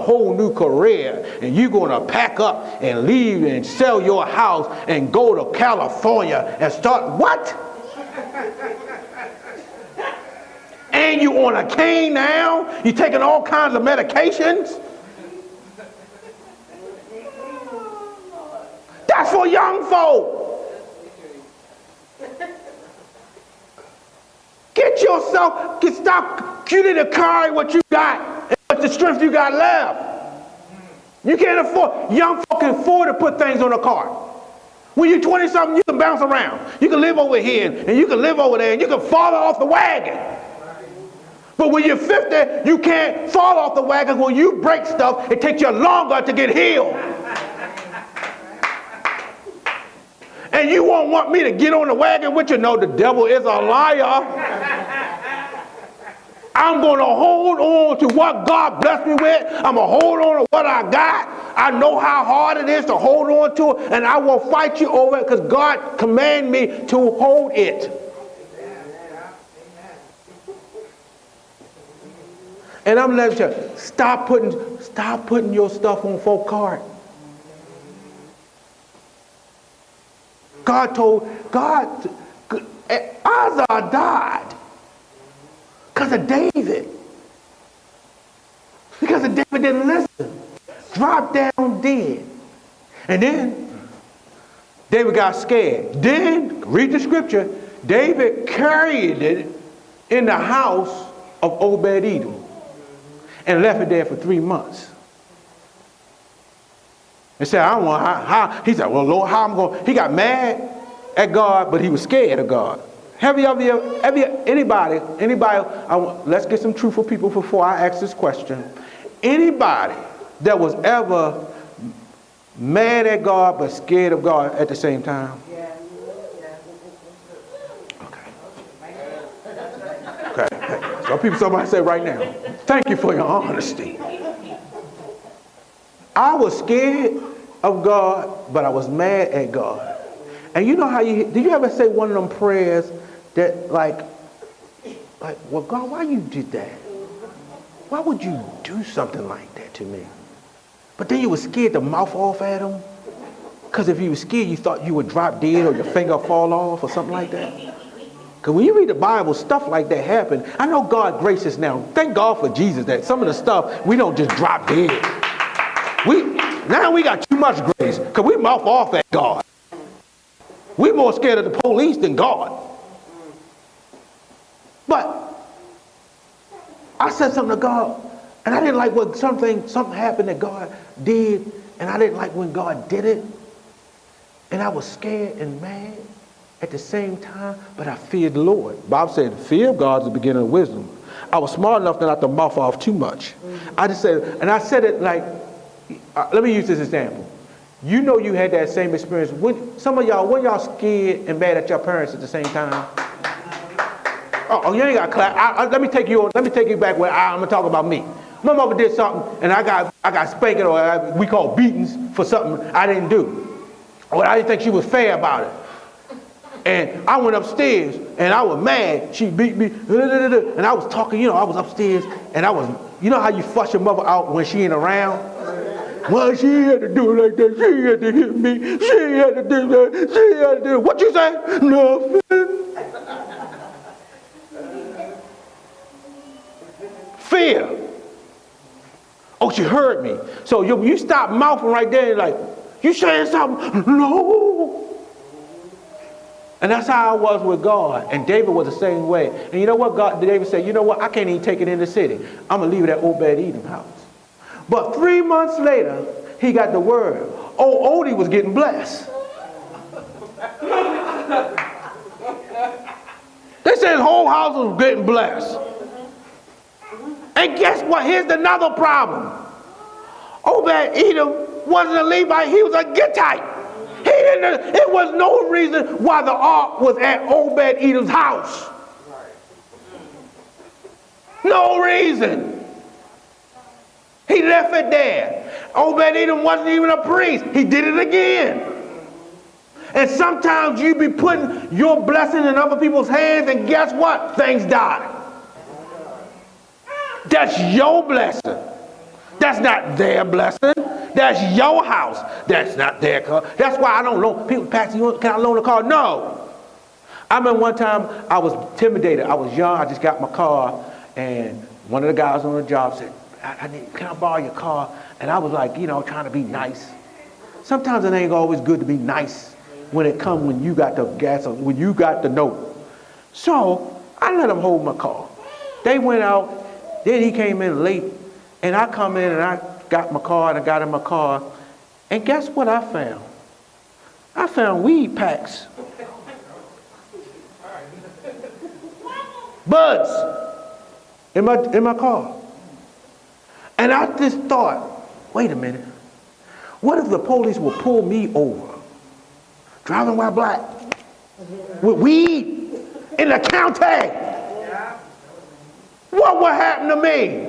whole new career, and you're going to pack up and leave and sell your house and go to California and start what? And you on a cane now? You taking all kinds of medications? That's for young folk. Get yourself, stop cutie to carry what you got and what the strength you got left. You can't afford, young folk can afford to put things on a cart. When you're 20-something, you can bounce around. You can live over here and you can live over there and you can fall off the wagon. But when you're 50, you can't fall off the wagon. When you break stuff, it takes you longer to get healed. And you won't want me to get on the wagon with you. No, the devil is a liar. I'm going to hold on to what God blessed me with. I'm going to hold on to what I got. I know how hard it is to hold on to it, and I will fight you over it because God commanded me to hold it. And I'm letting you stop putting your stuff on folk cart. God, Uzzah died because of David. Because of David didn't listen. Dropped down dead. And then David got scared. Then, read the scripture, David carried it in the house of Obed-Edom and left it there for 3 months. And said, I don't want how. He said, well, Lord, how I'm going? He got mad at God, but he was scared of God. Anybody, let's get some truthful people before I ask this question. Anybody that was ever mad at God but scared of God at the same time? Okay. Somebody say right now, thank you for your honesty. I was scared of God, but I was mad at God. And you know how do you ever say one of them prayers that like, well, God, why you did that? Why would you do something like that to me? But then you were scared to mouth off at him? Because if you were scared, you thought you would drop dead or your finger fall off or something like that? Because when you read the Bible, stuff like that happen. I know God gracious now. Thank God for Jesus that some of the stuff, we don't just drop dead. Now we got too much grace because we mouth off at God. We're more scared of the police than God. But I said something to God, and I didn't like when something happened that God did, and I didn't like when God did it. And I was scared and mad at the same time, but I feared the Lord. Bob said, fear of God is the beginning of wisdom. I was smart enough not to mouth off too much. I just said, and I said it like, let me use this example. You know you had that same experience. When y'all scared and mad at your parents at the same time? Oh, you ain't got to clap. Let me take you back where I'm gonna talk about me. My mother did something and I got spanking or we call beatings for something I didn't do. Or I didn't think she was fair about it. And I went upstairs and I was mad. She beat me. And I was talking, I was upstairs and you know how you fuss your mother out when she ain't around? Well, she had to do it like that. She had to hit me. She had to do that. She had to do it. What you say? Nothing. Fear. Oh, she heard me. So you stop mouthing right there and like, you saying something? No. And that's how I was with God. And David was the same way. And you know what? David said, you know what? I can't even take it in the city. I'm going to leave it at Obed-Edom house. But 3 months later, he got the word. Oh, Odie was getting blessed. They said his whole house was getting blessed. And guess what? Here's another problem. Obed-Edom wasn't a Levite. He was a Gittite. It was no reason why the ark was at Obed-Edom's house. No reason. He left it there. Obed-Edom wasn't even a priest. He did it again. And sometimes you be putting your blessing in other people's hands, and guess what? Things die. That's your blessing. That's not their blessing. That's your house. That's not their car. That's why I don't loan people. Pastor, can I loan a car? No. I remember one time I was intimidated. I was young. I just got my car, and one of the guys on the job said, "Can I borrow your car?" And I was like, trying to be nice. Sometimes it ain't always good to be nice when you got the gas, when you got the note. So I let him hold my car. They went out. Then he came in late, and I come in and I got my car and I got in my car, and guess what I found? I found weed packs. Buds in my car. And I just thought, wait a minute. What if the police will pull me over, driving while black, with weed in the county? What would happen to me?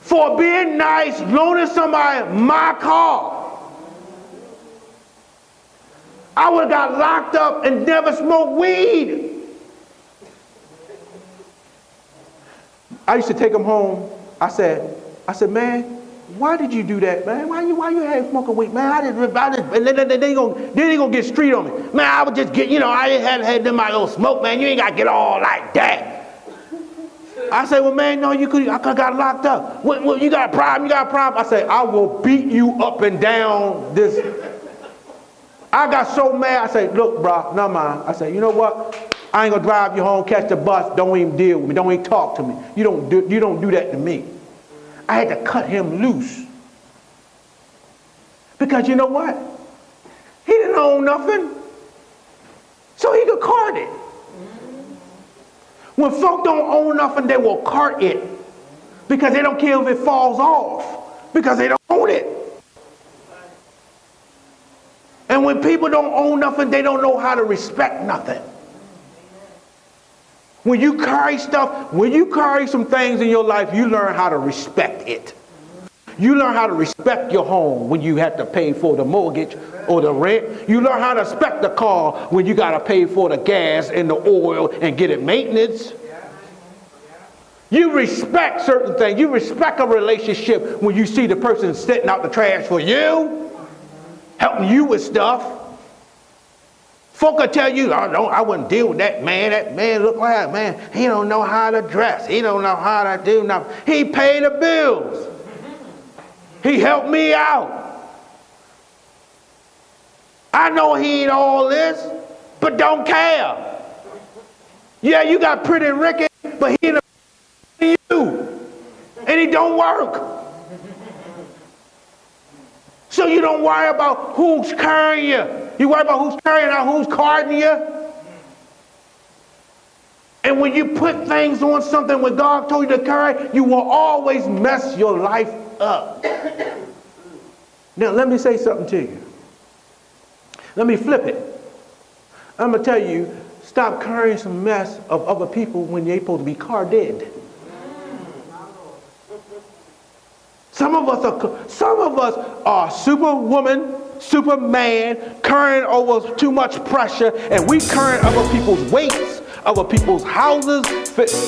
For being nice, loaning somebody my car. I would have got locked up and never smoked weed. I used to take them home. I said, man, why did you do that, man? Why you had smoking weed, man? And then they gonna get street on me, man. I would just get, I hadn't had them my own smoke, man. You ain't gotta get all like that. I said, well, man, no, I could got locked up. What, you got a problem? You got a problem? I said, I will beat you up and down this. I got so mad. I said, look, bro, never mind. I said, you know what? I ain't gonna drive you home, catch the bus. Don't even deal with me. Don't even talk to me. You don't do that to me. I had to cut him loose. Because you know what? He didn't own nothing. So he could cart it. When folk don't own nothing, they will cart it. Because they don't care if it falls off. Because they don't own it. And when people don't own nothing, they don't know how to respect nothing. When you carry some things in your life, you learn how to respect it. You learn how to respect your home when you have to pay for the mortgage or the rent. You learn how to respect the car when you got to pay for the gas and the oil and get it maintenance. You respect certain things. You respect a relationship when you see the person sitting out the trash for you, helping you with stuff. Folk will tell you, oh, no, I wouldn't deal with that man. That man look like, man, he don't know how to dress. He don't know how to do nothing. He paid the bills. He helped me out. I know he ain't all this, but don't care. Yeah, you got Pretty Ricky, but he ain't you. And he don't work. So you don't worry about who's carrying you. You worry about who's carrying out, who's carting you. And when you put things on something when God told you to carry, you will always mess your life up. Now let me say something to you. Let me flip it. I'm going to tell you, stop carrying some mess of other people when you're supposed to be carted. Some of us are superwoman, Superman, carrying over too much pressure, and we carrying other people's weights, other people's houses.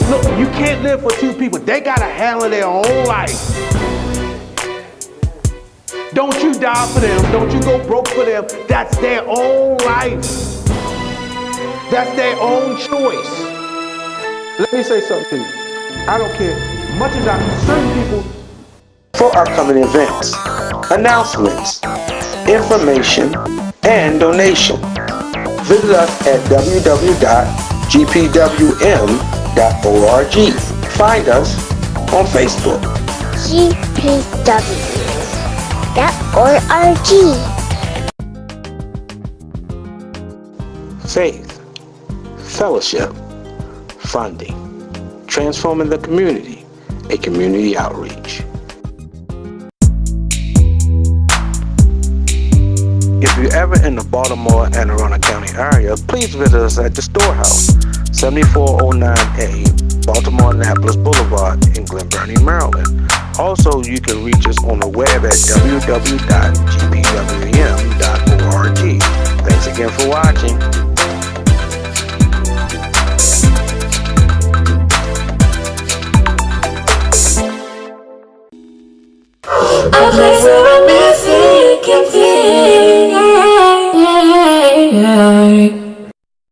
Look, you can't live for two people. They gotta handle their own life. Don't you die for them. Don't you go broke for them. That's their own life. That's their own choice. Let me say something to you. I don't care. Much as certain people. For upcoming events, announcements, information, and donation, visit us at www.gpwm.org. Find us on Facebook. gpw.org. Faith, fellowship, funding, transforming the community, a community outreach. If you're ever in the Baltimore and Arundel County area, please visit us at the Storehouse, 7409A, Baltimore Annapolis Boulevard in Glen Burnie, Maryland. Also, you can reach us on the web at www.gpwm.org. Thanks again for watching. a place where